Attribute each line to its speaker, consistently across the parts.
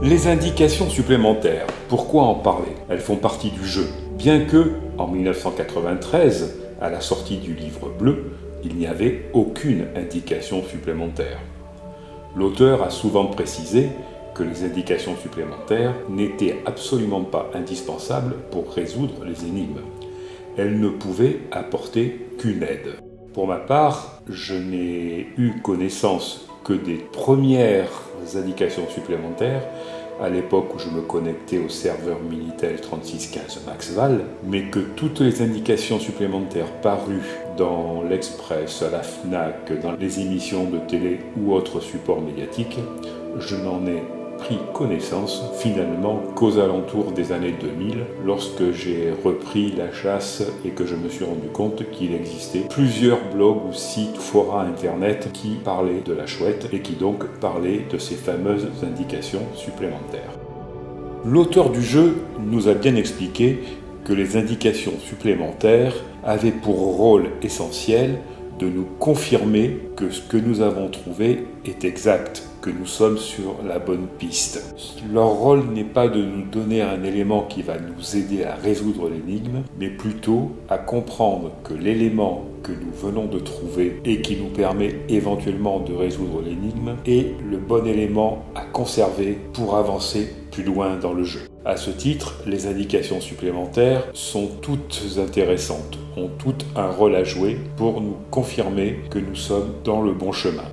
Speaker 1: Les indications supplémentaires, pourquoi en parler? Elles font partie du jeu. Bien que, en 1993, à la sortie du livre bleu, il n'y avait aucune indication supplémentaire. L'auteur a souvent précisé que les indications supplémentaires n'étaient absolument pas indispensables pour résoudre les énigmes. Elles ne pouvaient apporter qu'une aide. Pour ma part, je n'ai eu connaissance que des premières indications supplémentaires à l'époque où je me connectais au serveur Minitel 3615 MaxVal, mais que toutes les indications supplémentaires parues dans l'Express, à la FNAC, dans les émissions de télé ou autres supports médiatiques, je n'en ai pris connaissance finalement qu'aux alentours des années 2000, lorsque j'ai repris la chasse et que je me suis rendu compte qu'il existait plusieurs blogs ou sites, forums internet qui parlaient de la chouette et qui donc parlaient de ces fameuses indications supplémentaires. L'auteur du jeu nous a bien expliqué que les indications supplémentaires avaient pour rôle essentiel de nous confirmer que ce que nous avons trouvé est exact, que nous sommes sur la bonne piste. Leur rôle n'est pas de nous donner un élément qui va nous aider à résoudre l'énigme, mais plutôt à comprendre que l'élément que nous venons de trouver et qui nous permet éventuellement de résoudre l'énigme est le bon élément à conserver pour avancer plus loin dans le jeu. À ce titre, les indications supplémentaires sont toutes intéressantes, ont toutes un rôle à jouer pour nous confirmer que nous sommes dans le bon chemin.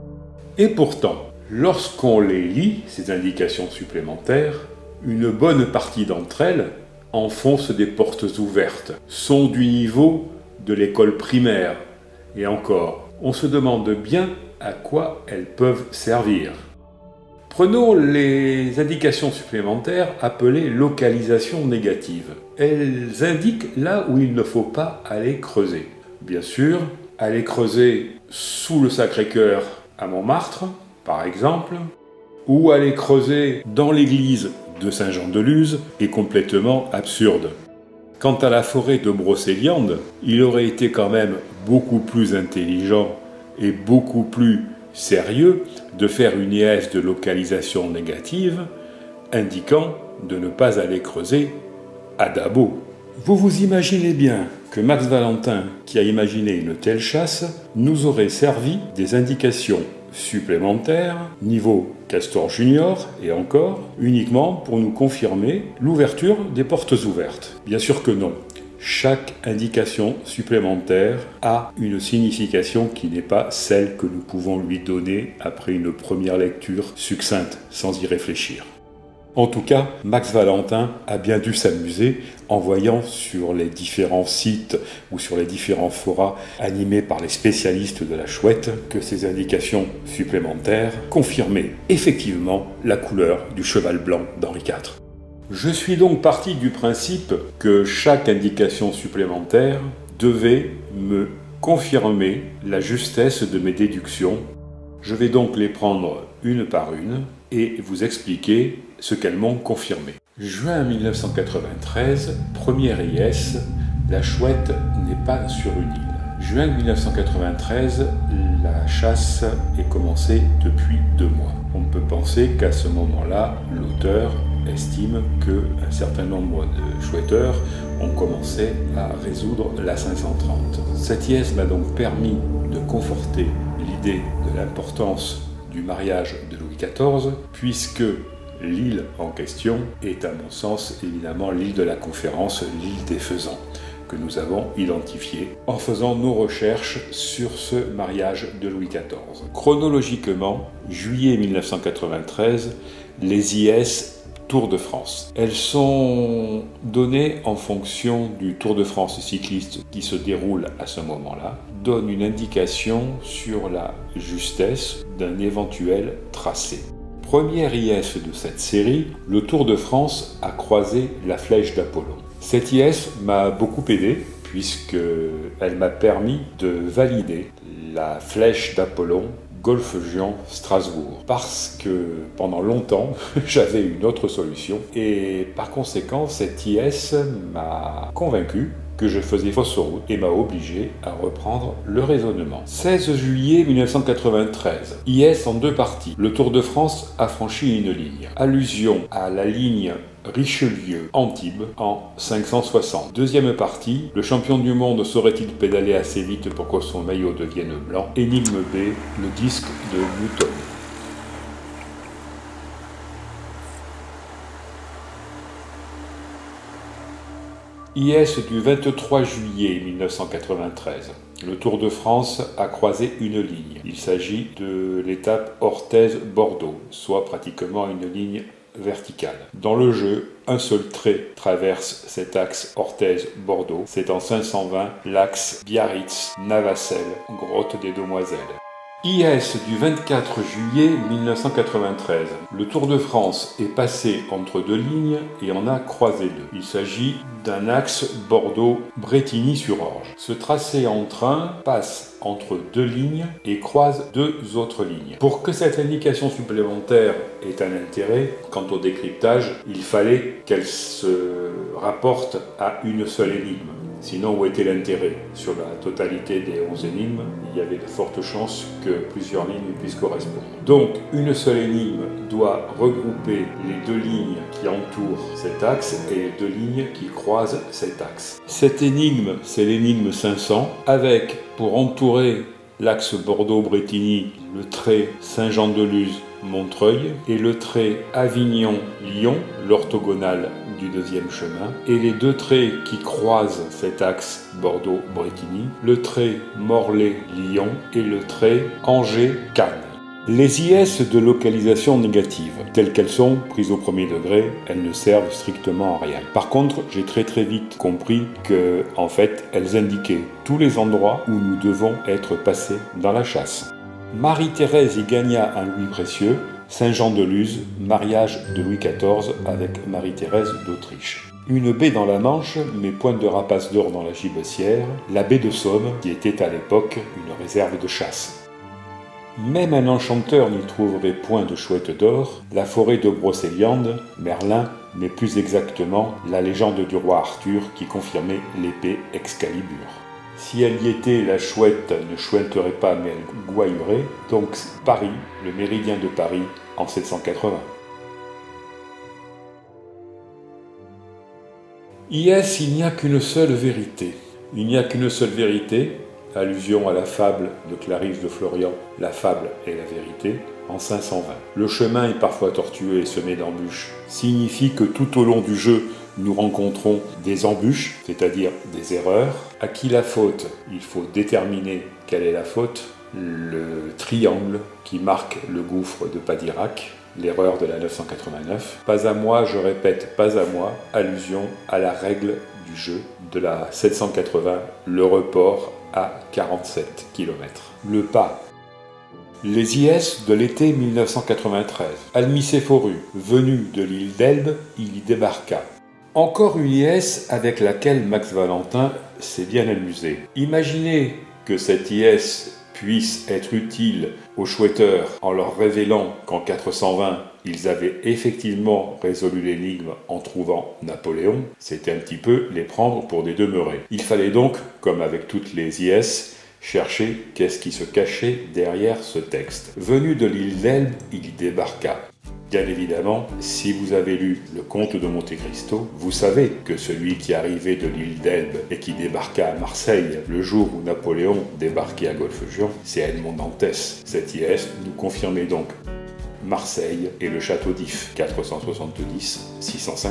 Speaker 1: Et pourtant, lorsqu'on les lit, ces indications supplémentaires, une bonne partie d'entre elles enfoncent des portes ouvertes, sont du niveau de l'école primaire. Et encore, on se demande bien à quoi elles peuvent servir. Prenons les indications supplémentaires appelées localisation négative. Elles indiquent là où il ne faut pas aller creuser. Bien sûr, aller creuser sous le Sacré-Cœur à Montmartre, par exemple, ou aller creuser dans l'église de Saint-Jean-de-Luz est complètement absurde. Quant à la forêt de Brocéliande, il aurait été quand même beaucoup plus intelligent et beaucoup plus sérieux de faire une IS de localisation négative indiquant de ne pas aller creuser à Dabo. Vous vous imaginez bien que Max Valentin, qui a imaginé une telle chasse, nous aurait servi des indications supplémentaires, niveau Castor Junior et encore, uniquement pour nous confirmer l'ouverture des portes ouvertes. Bien sûr que non. Chaque indication supplémentaire a une signification qui n'est pas celle que nous pouvons lui donner après une première lecture succincte, sans y réfléchir. En tout cas, Max Valentin a bien dû s'amuser en voyant sur les différents sites ou sur les différents forums animés par les spécialistes de la chouette que ces indications supplémentaires confirmaient effectivement la couleur du cheval blanc d'Henri IV. Je suis donc parti du principe que chaque indication supplémentaire devait me confirmer la justesse de mes déductions. Je vais donc les prendre une par une et vous expliquer ce qu'elles m'ont confirmé. Juin 1993, première IS, la chouette n'est pas sur une île. Juin 1993, la chasse est commencée depuis 2 mois. On peut penser qu'à ce moment-là, l'auteur estime qu'un certain nombre de chouetteurs ont commencé à résoudre la 530. Cette IS m'a donc permis de conforter l'idée de l'importance du mariage de Louis XIV, puisque l'île en question est, à mon sens, évidemment l'île de la Conférence, l'île des Faisans, que nous avons identifiée en faisant nos recherches sur ce mariage de Louis XIV. Chronologiquement, juillet 1993, les IS Tour de France. Elles sont données en fonction du Tour de France cycliste qui se déroule à ce moment-là, donne une indication sur la justesse d'un éventuel tracé. Première IS de cette série, le Tour de France a croisé la flèche d'Apollon. Cette IS m'a beaucoup aidé puisqu'elle m'a permis de valider la flèche d'Apollon Golfe-Juan-Strasbourg, parce que pendant longtemps, j'avais une autre solution, et par conséquent, cette IS m'a convaincu que je faisais fausse route et m'a obligé à reprendre le raisonnement. 16 juillet 1993. IS en 2 parties. Le Tour de France a franchi une ligne. Allusion à la ligne Richelieu-Antibes en 560. Deuxième partie, le champion du monde saurait-il pédaler assez vite pour que son maillot devienne blanc? Énigme B, le disque de Newton. IS du 23 juillet 1993. Le Tour de France a croisé une ligne. Il s'agit de l'étape Orthez-Bordeaux, soit pratiquement une ligne verticale. Dans le jeu, un seul trait traverse cet axe Orthez-Bordeaux. C'est en 520 l'axe Biarritz-Navacelles, grotte des Demoiselles. IS du 24 juillet 1993. Le Tour de France est passé entre 2 lignes et en a croisé 2. Il s'agit d'un axe Bordeaux-Brétigny-sur-Orge. Ce tracé en train passe entre 2 lignes et croise 2 autres lignes. Pour que cette indication supplémentaire ait un intérêt, quant au décryptage, il fallait qu'elle se rapporte à une seule énigme. Sinon, où était l'intérêt? Sur la totalité des 11 énigmes, il y avait de fortes chances que plusieurs lignes puissent correspondre. Donc, une seule énigme doit regrouper les 2 lignes qui entourent cet axe et les 2 lignes qui croisent cet axe. Cette énigme, c'est l'énigme 500, avec, pour entourer l'axe Bordeaux-Brétigny, le trait Saint-Jean-de-Luz-Montreuil et le trait Avignon-Lyon, l'orthogonale du 2e chemin, et les 2 traits qui croisent cet axe Bordeaux-Brétigny, le trait Morlaix-Lyon et le trait Angers-Cannes. Les IS de localisation négative, telles qu'elles sont prises au premier degré, elles ne servent strictement à rien. Par contre, j'ai très vite compris que, en fait, elles indiquaient tous les endroits où nous devons être passés dans la chasse. Marie-Thérèse y gagna un louis précieux. Saint-Jean-de-Luz, mariage de Louis XIV avec Marie-Thérèse d'Autriche. Une baie dans la Manche, mais point de rapace d'or dans la gibecière, la baie de Somme, qui était à l'époque une réserve de chasse. Même un enchanteur n'y trouverait point de chouette d'or, la forêt de Brocéliande, Merlin, mais plus exactement la légende du roi Arthur qui confirmait l'épée Excalibur. Si elle y était, la chouette ne chouetterait pas, mais elle gouaillerait. Donc Paris, le méridien de Paris, en 780. IS, il n'y a qu'une seule vérité. Il n'y a qu'une seule vérité, allusion à la fable de Clarisse de Florian, la fable est la vérité, en 520. Le chemin est parfois tortueux et semé d'embûches, signifie que tout au long du jeu, nous rencontrons des embûches, c'est-à-dire des erreurs. À qui la faute? Il faut déterminer quelle est la faute. Le triangle qui marque le gouffre de Padirac, l'erreur de la 989. Pas à moi, je répète, pas à moi, allusion à la règle du jeu de la 780, le report à 47 km. Le pas. Les IS de l'été 1993. Almicéphorus, venu de l'île d'Elbe, il y débarqua. Encore une IS avec laquelle Max Valentin s'est bien amusé. Imaginez que cette IS puisse être utile aux chouetteurs en leur révélant qu'en 420, ils avaient effectivement résolu l'énigme en trouvant Napoléon. C'était un petit peu les prendre pour des demeurés. Il fallait donc, comme avec toutes les IS, chercher qu'est-ce qui se cachait derrière ce texte. Venu de l'île d'Elbe, il y débarqua. Bien évidemment, si vous avez lu Le Comte de Monte Cristo, vous savez que celui qui arrivait de l'île d'Elbe et qui débarqua à Marseille le jour où Napoléon débarquait à Golfe-Juan, c'est Edmond Dantès. Cette IS nous confirmait donc Marseille et le château d'If, 470-650.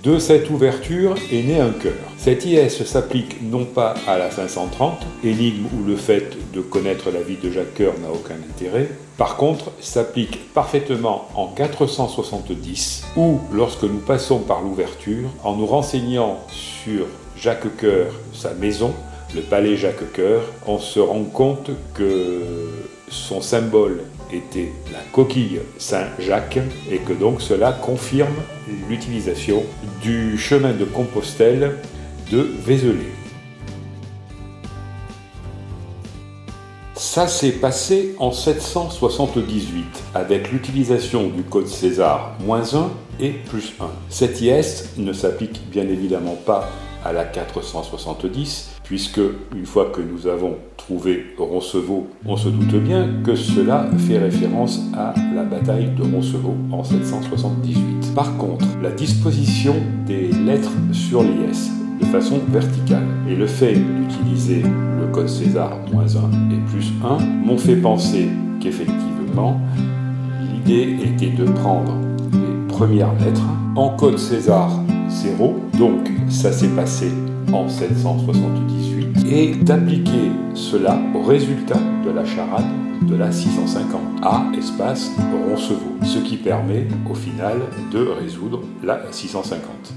Speaker 1: De cette ouverture est né un cœur. Cette IS s'applique non pas à la 530, énigme où le fait de connaître la vie de Jacques Coeur n'a aucun intérêt. Par contre, s'applique parfaitement en 470, où, lorsque nous passons par l'ouverture, en nous renseignant sur Jacques Coeur, sa maison, le palais Jacques Coeur, on se rend compte que son symbole était la coquille Saint-Jacques et que donc cela confirme l'utilisation du chemin de Compostelle de Vézelay. Ça s'est passé en 778 avec l'utilisation du code César -1 et +1. Cet IS ne s'applique bien évidemment pas à la 470 puisque une fois que nous avons trouvé Roncevaux, on se doute bien que cela fait référence à la bataille de Roncevaux en 778. Par contre, la disposition des lettres sur l'IS de façon verticale et le fait d'utiliser le code César -1 et +1 m'ont fait penser qu'effectivement l'idée était de prendre les premières lettres en code César 0, donc ça s'est passé en 778, et d'appliquer cela au résultat de la charade de la 650, A espace Roncevaux, ce qui permet au final de résoudre la 650.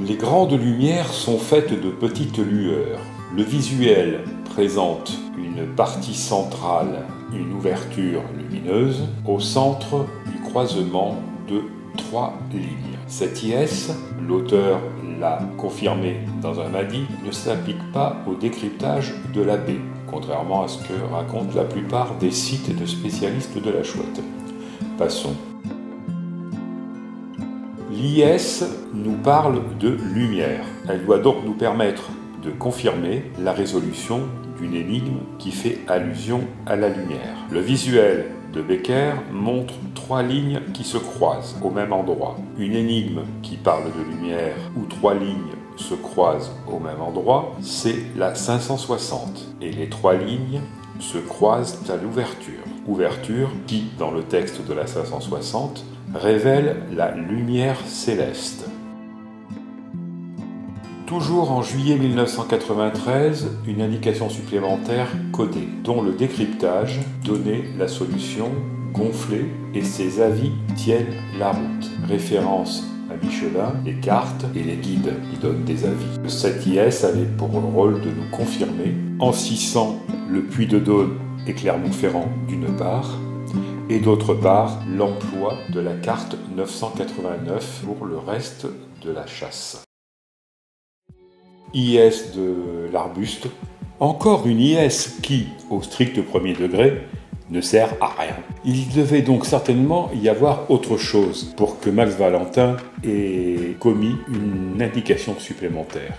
Speaker 1: Les grandes lumières sont faites de petites lueurs. Le visuel présente une partie centrale, une ouverture lumineuse, au centre du croisement de 3 lignes. Cet IS, l'auteur l'a confirmé dans un avis, ne s'applique pas au décryptage de la baie, contrairement à ce que racontent la plupart des sites de spécialistes de la chouette. Passons. L'IS nous parle de lumière. Elle doit donc nous permettre de confirmer la résolution d'une énigme qui fait allusion à la lumière. Le visuel de Becker montre 3 lignes qui se croisent au même endroit. Une énigme qui parle de lumière où 3 lignes se croisent au même endroit, c'est la 560. Et les 3 lignes se croisent à l'ouverture. Ouverture qui, dans le texte de la 560, révèle la lumière céleste. Toujours en juillet 1993, une indication supplémentaire codée, dont le décryptage donnait la solution gonflée et ses avis tiennent la route. Référence à Michelin, les cartes et les guides qui donnent des avis. Cet IS avait pour rôle de nous confirmer, en cissant le Puy-de-Dôme et Clermont-Ferrand d'une part, et d'autre part l'emploi de la carte 989 pour le reste de la chasse. IS de l'arbuste, encore une IS qui, au strict premier degré, ne sert à rien. Il devait donc certainement y avoir autre chose pour que Max Valentin ait commis une indication supplémentaire.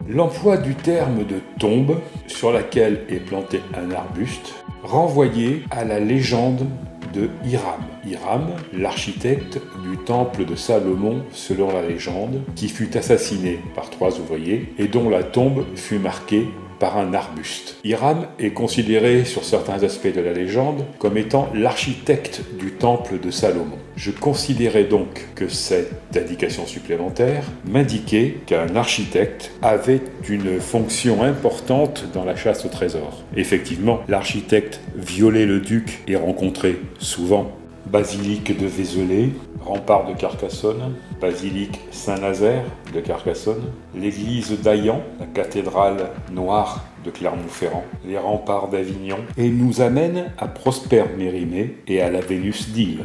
Speaker 1: L'emploi du terme de tombe, sur laquelle est planté un arbuste, renvoyait à la légende de Hiram. Hiram, l'architecte du temple de Salomon selon la légende, qui fut assassiné par 3 ouvriers et dont la tombe fut marquée par un arbuste. Hiram est considéré sur certains aspects de la légende comme étant l'architecte du temple de Salomon. Je considérais donc que cette indication supplémentaire m'indiquait qu'un architecte avait une fonction importante dans la chasse au trésor. Effectivement, l'architecte violait le duc et rencontrait souvent basilique de Vézelay, rempart de Carcassonne, basilique Saint-Nazaire de Carcassonne, l'église d'Aillan, la cathédrale noire de Clermont-Ferrand, les remparts d'Avignon, et nous amène à Prosper Mérimée et à la Vénus d'Île.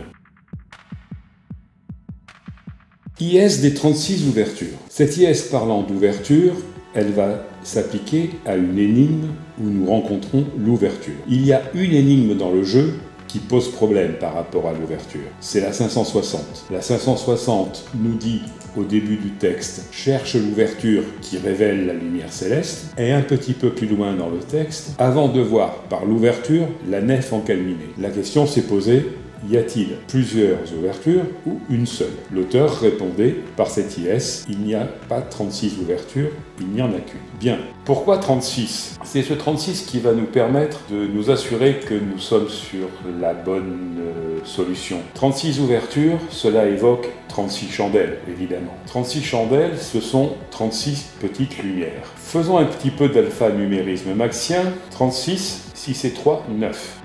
Speaker 1: IS des 36 ouvertures. Cette IS parlant d'ouverture, elle va s'appliquer à une énigme où nous rencontrons l'ouverture. Il y a une énigme dans le jeu qui pose problème par rapport à l'ouverture. C'est la 560. La 560 nous dit au début du texte « cherche l'ouverture qui révèle la lumière céleste » et un petit peu plus loin dans le texte « avant de voir par l'ouverture la nef encalminée ». La question s'est posée: y a-t-il plusieurs ouvertures ou une seule? L'auteur répondait par cet IS, il n'y a pas 36 ouvertures, il n'y en a qu'une. Bien, pourquoi 36? C'est ce 36 qui va nous permettre de nous assurer que nous sommes sur la bonne solution. 36 ouvertures, cela évoque 36 chandelles, évidemment. 36 chandelles, ce sont 36 petites lumières. Faisons un petit peu d'alphanumérisme maxien. 36, 6 et 3, 9.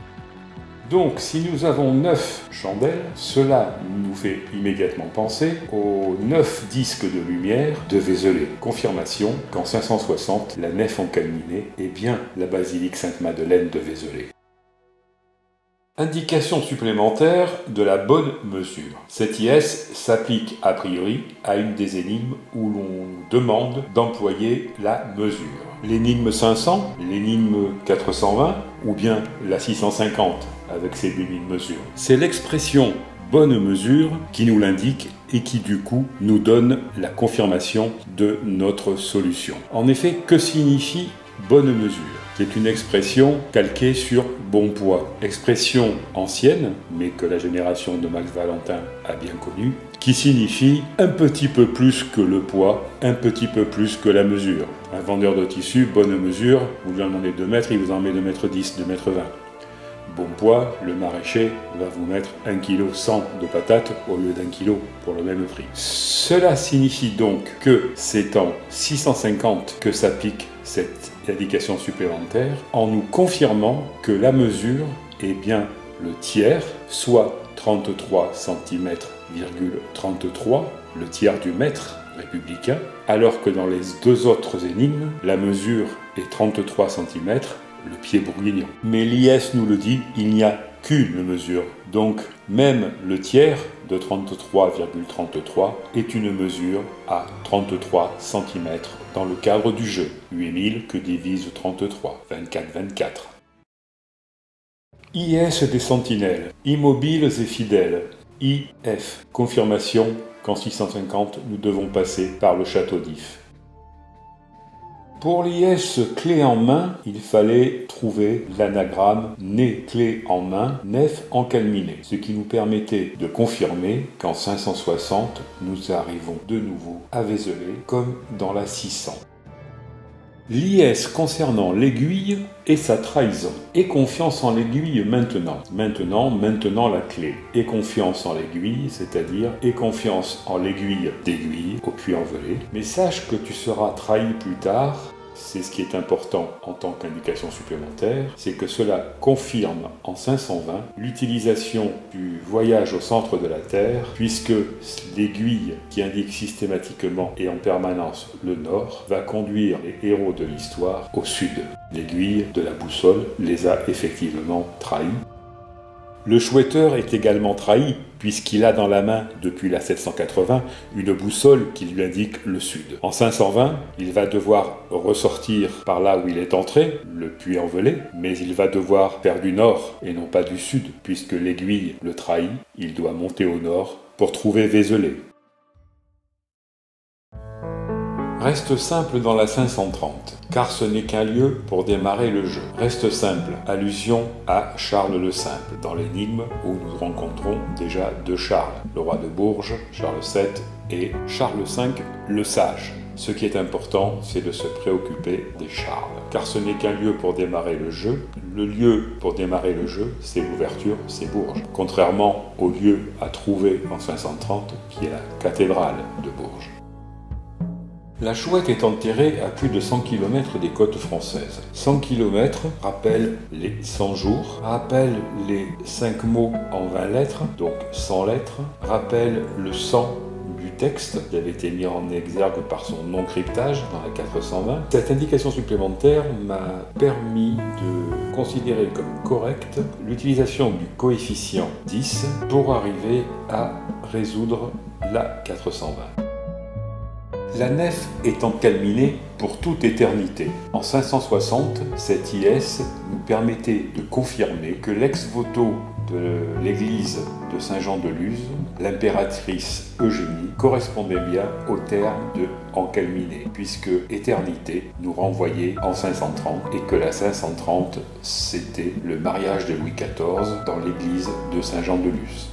Speaker 1: Donc, si nous avons 9 chandelles, cela nous fait immédiatement penser aux 9 disques de lumière de Vézelay. Confirmation qu'en 560, la nef encalminée est bien la basilique Sainte-Madeleine de Vézelay. Indication supplémentaire de la bonne mesure. Cet IS s'applique a priori à une des énigmes où l'on demande d'employer la mesure. l'énigme 500, l'énigme 420 ou bien la 650 avec ses demi-mesures. C'est l'expression bonne mesure qui nous l'indique et qui du coup nous donne la confirmation de notre solution. En effet, que signifie bonne mesure ? C'est une expression calquée sur bon poids, expression ancienne, mais que la génération de Max Valentin a bien connue, qui signifie un petit peu plus que le poids, un petit peu plus que la mesure. Un vendeur de tissu, bonne mesure, vous lui en demandez 2 mètres, il vous en met 2 mètres 10, 2 mètres 20. Bon poids, le maraîcher va vous mettre 1,1 kg de patates au lieu d'1 kg pour le même prix. Cela signifie donc que c'est en 650 que s'applique cette indication supplémentaire en nous confirmant que la mesure est bien le tiers, soit 33 cm,33, le tiers du mètre républicain, alors que dans les 2 autres énigmes, la mesure est 33 cm, le pied bourguignon. Mais l'IS nous le dit, il n'y a qu'une mesure. Donc même le tiers de 33,33 est une mesure à 33 cm dans le cadre du jeu. 8000 que divise 33, 24, 24. IS des sentinelles, immobiles et fidèles. IF, confirmation qu'en 650 nous devons passer par le château d'If. Pour l'IS clé en main, il fallait trouver l'anagramme né clé en main, nef encalminé, ce qui nous permettait de confirmer qu'en 560, nous arrivons de nouveau à Vézelay comme dans la 600. L'IS concernant l'aiguille et sa trahison. Aie confiance en l'aiguille maintenant. Maintenant la clé. Aie confiance en l'aiguille, c'est-à-dire aie confiance en l'aiguille d'aiguille au puits envelé. Mais sache que tu seras trahi plus tard. C'est ce qui est important en tant qu'indication supplémentaire, c'est que cela confirme en 520 l'utilisation du voyage au centre de la Terre, puisque l'aiguille qui indique systématiquement et en permanence le nord va conduire les héros de l'histoire au sud. L'aiguille de la boussole les a effectivement trahis. Le chouetteur est également trahi, puisqu'il a dans la main, depuis la 780, une boussole qui lui indique le sud. En 520, il va devoir ressortir par là où il est entré, le puits envelé, mais il va devoir faire du nord et non pas du sud, puisque l'aiguille le trahit, il doit monter au nord pour trouver Vézelay. Reste simple dans la 530, car ce n'est qu'un lieu pour démarrer le jeu. Reste simple, allusion à Charles le Simple, dans l'énigme où nous rencontrons déjà 2 Charles, le roi de Bourges, Charles VII, et Charles V, le Sage. Ce qui est important, c'est de se préoccuper des Charles, car ce n'est qu'un lieu pour démarrer le jeu. Le lieu pour démarrer le jeu, c'est l'ouverture, c'est Bourges, contrairement au lieu à trouver en 530, qui est la cathédrale de Bourges. La chouette est enterrée à plus de 100 km des côtes françaises. 100 km rappellent les 100 jours, rappellent les 5 mots en 20 lettres, donc 100 lettres, rappellent le 100 du texte qui avait été mis en exergue par son non-cryptage dans la 420. Cette indication supplémentaire m'a permis de considérer comme correcte l'utilisation du coefficient 10 pour arriver à résoudre la 420. La nef est encalminée pour toute éternité. En 560, cet IS nous permettait de confirmer que l'ex-voto de l'église de Saint-Jean-de-Luz, l'impératrice Eugénie, correspondait bien au terme de encalminé, puisque éternité nous renvoyait en 530 et que la 530, c'était le mariage de Louis XIV dans l'église de Saint-Jean-de-Luz.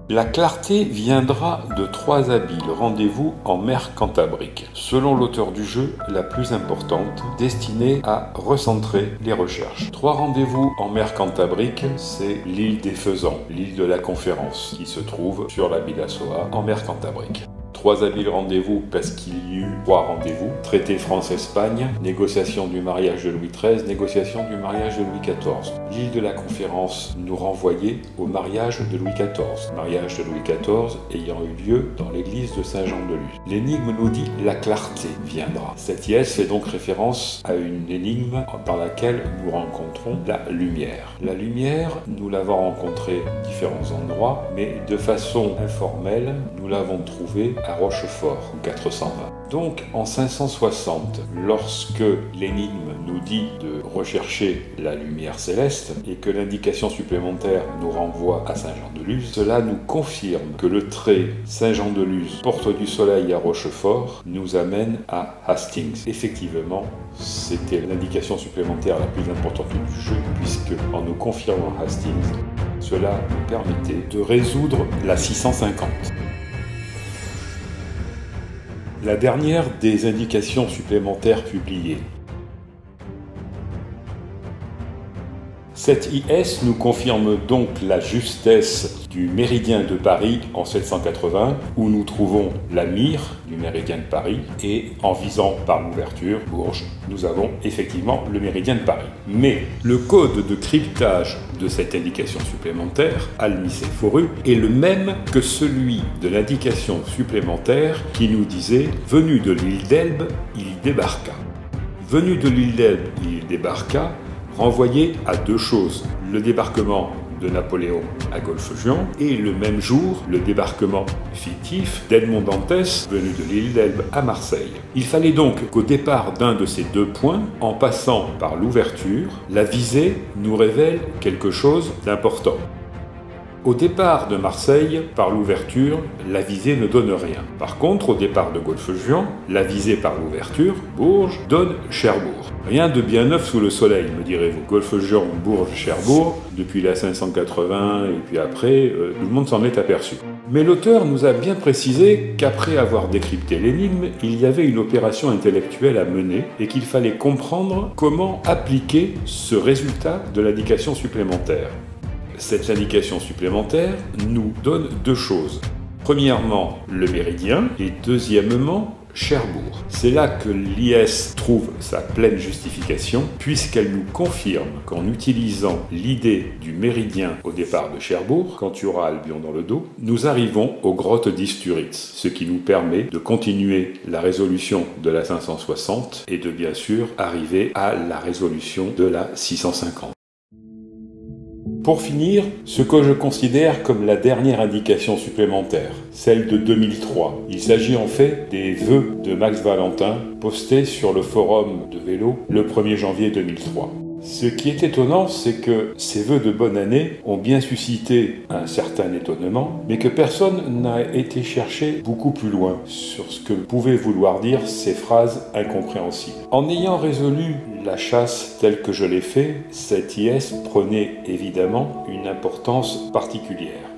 Speaker 1: La clarté viendra de 3 habiles rendez-vous en mer Cantabrique, selon l'auteur du jeu, la plus importante, destinée à recentrer les recherches. 3 rendez-vous en mer Cantabrique, c'est l'île des Faisans, l'île de la Conférence, qui se trouve sur la Bidassoa en mer Cantabrique. 3 habiles rendez-vous parce qu'il y eut 3 rendez-vous. Traité France-Espagne, négociation du mariage de Louis XIII, négociation du mariage de Louis XIV. L'île de la Conférence nous renvoyait au mariage de Louis XIV. Mariage de Louis XIV ayant eu lieu dans l'église de Saint-Jean-de-Luz. L'énigme nous dit « la clarté viendra ». Cette IS fait donc référence à une énigme dans laquelle nous rencontrons la lumière. La lumière, nous l'avons rencontrée à différents endroits, mais de façon informelle, nous l'avons trouvée à à Rochefort, en 420. Donc en 560, lorsque l'énigme nous dit de rechercher la lumière céleste et que l'indication supplémentaire nous renvoie à Saint-Jean-de-Luz, cela nous confirme que le trait Saint-Jean-de-Luz, porte du soleil à Rochefort, nous amène à Hastings. Effectivement, c'était l'indication supplémentaire la plus importante du jeu, puisque en nous confirmant Hastings, cela nous permettait de résoudre la 650. La dernière des indications supplémentaires publiées. Cette IS nous confirme donc la justesse du méridien de Paris en 780, où nous trouvons la mire du méridien de Paris, et en visant par l'ouverture, Bourges, nous avons effectivement le méridien de Paris. Mais le code de cryptage de cette indication supplémentaire, Almicet-Foru, est le même que celui de l'indication supplémentaire qui nous disait « Venu de l'île d'Elbe, il débarqua ». Venu de l'île d'Elbe, il débarqua renvoyait à deux choses, le débarquement de Napoléon à Golfe-Juan et le même jour, le débarquement fictif d'Edmond Dantès, venu de l'île d'Elbe à Marseille. Il fallait donc qu'au départ d'un de ces deux points, en passant par l'ouverture, la visée nous révèle quelque chose d'important. Au départ de Marseille, par l'ouverture, la visée ne donne rien. Par contre, au départ de Golfe-Juan, la visée par l'ouverture, Bourges, donne Cherbourg. Rien de bien neuf sous le soleil, me direz-vous. Golfe-Juan, Bourges, Cherbourg, depuis la 580 et puis après, tout le monde s'en est aperçu. Mais l'auteur nous a bien précisé qu'après avoir décrypté l'énigme, il y avait une opération intellectuelle à mener et qu'il fallait comprendre comment appliquer ce résultat de l'indication supplémentaire. Cette indication supplémentaire nous donne deux choses. Premièrement, le méridien et deuxièmement, Cherbourg. C'est là que l'IS trouve sa pleine justification puisqu'elle nous confirme qu'en utilisant l'idée du méridien au départ de Cherbourg, quand tu auras Albion dans le dos, nous arrivons aux grottes d'Isturitz, ce qui nous permet de continuer la résolution de la 560 et de bien sûr arriver à la résolution de la 650. Pour finir, ce que je considère comme la dernière indication supplémentaire, celle de 2003. Il s'agit en fait des vœux de Max Valentin postés sur le forum de vélo le 1er janvier 2003. Ce qui est étonnant, c'est que ces vœux de bonne année ont bien suscité un certain étonnement, mais que personne n'a été chercher beaucoup plus loin sur ce que pouvaient vouloir dire ces phrases incompréhensibles. En ayant résolu la chasse telle que je l'ai fait, cette IS prenait évidemment une importance particulière.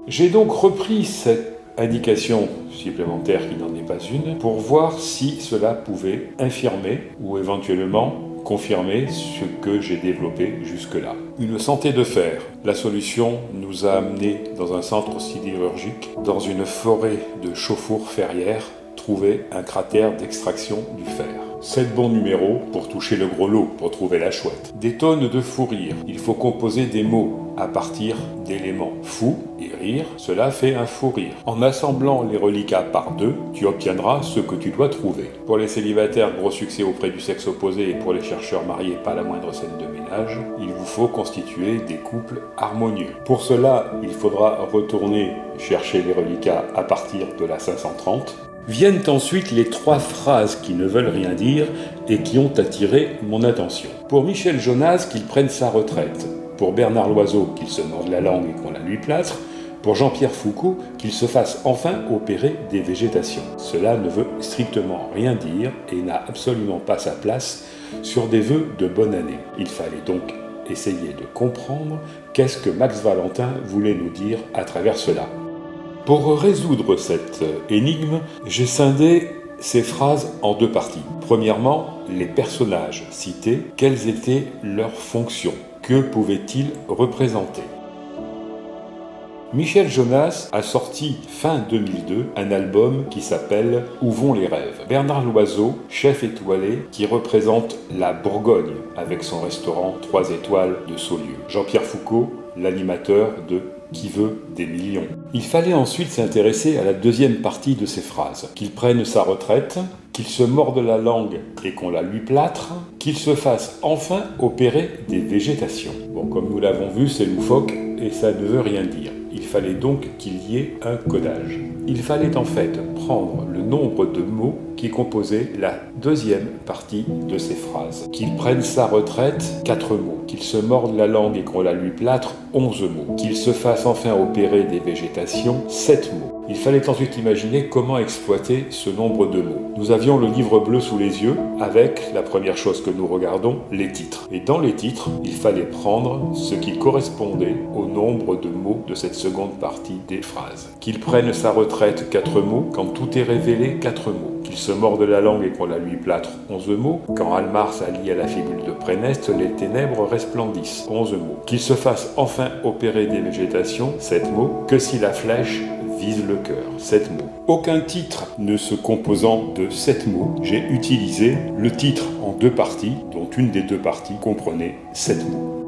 Speaker 1: J'ai donc repris cette indication supplémentaire qui n'en est pas une pour voir si cela pouvait infirmer ou éventuellement confirmer ce que j'ai développé jusque-là. Une santé de fer. La solution nous a amenés dans un centre sidérurgique, dans une forêt de chauffours ferrières, trouver un cratère d'extraction du fer. 7 bons numéros pour toucher le gros lot, pour trouver la chouette. Des tonnes de fou rire. Il faut composer des mots à partir d'éléments. Fou et rire, cela fait un fou rire. En assemblant les reliquats par deux, tu obtiendras ce que tu dois trouver. Pour les célibataires, gros succès auprès du sexe opposé, et pour les chercheurs mariés, pas la moindre scène de ménage, il vous faut constituer des couples harmonieux. Pour cela, il faudra retourner chercher les reliquats à partir de la 530. Viennent ensuite les 3 phrases qui ne veulent rien dire et qui ont attiré mon attention. Pour Michel Jonas, qu'il prenne sa retraite. Pour Bernard Loiseau, qu'il se morde la langue et qu'on la lui plâtre. Pour Jean-Pierre Foucault, qu'il se fasse enfin opérer des végétations. Cela ne veut strictement rien dire et n'a absolument pas sa place sur des vœux de bonne année. Il fallait donc essayer de comprendre qu'est-ce que Max Valentin voulait nous dire à travers cela. Pour résoudre cette énigme, j'ai scindé ces phrases en 2 parties. Premièrement, les personnages cités, quelles étaient leurs fonctions? Que pouvaient-ils représenter? Michel Jonas a sorti fin 2002 un album qui s'appelle « Où vont les rêves ». Bernard Loiseau, chef étoilé, qui représente la Bourgogne avec son restaurant 3 étoiles de Saulieu. Jean-Pierre Foucault, l'animateur de Qui veut des millions. Il fallait ensuite s'intéresser à la deuxième partie de ces phrases. Qu'il prenne sa retraite, qu'il se morde la langue et qu'on la lui plâtre, qu'il se fasse enfin opérer des végétations. Bon, comme nous l'avons vu, c'est loufoque et ça ne veut rien dire. Il fallait donc qu'il y ait un codage. Il fallait en fait prendre le nombre de mots qui composaient la deuxième partie de ces phrases. Qu'il prenne sa retraite, 4 mots. Qu'il se morde la langue et qu'on la lui plâtre, 11 mots. Qu'il se fasse enfin opérer des végétations, 7 mots. Il fallait ensuite imaginer comment exploiter ce nombre de mots. Nous avions le livre bleu sous les yeux avec, la première chose que nous regardons, les titres. Et dans les titres, il fallait prendre ce qui correspondait au nombre de mots de cette seconde partie des phrases. Qu'il prenne sa retraite, 4 mots. Quand tout est révélé, 4 mots. Qu'il se morde la langue et qu'on la lui plâtre, 11 mots. Quand Almar s'allie à la fibule de Préneste, les ténèbres resplendissent, 11 mots. Qu'il se fasse enfin opérer des végétations, 7 mots. Que si la flèche vise le cœur, 7 mots. Aucun titre ne se composant de 7 mots, j'ai utilisé le titre en 2 parties, dont une des 2 parties comprenait 7 mots.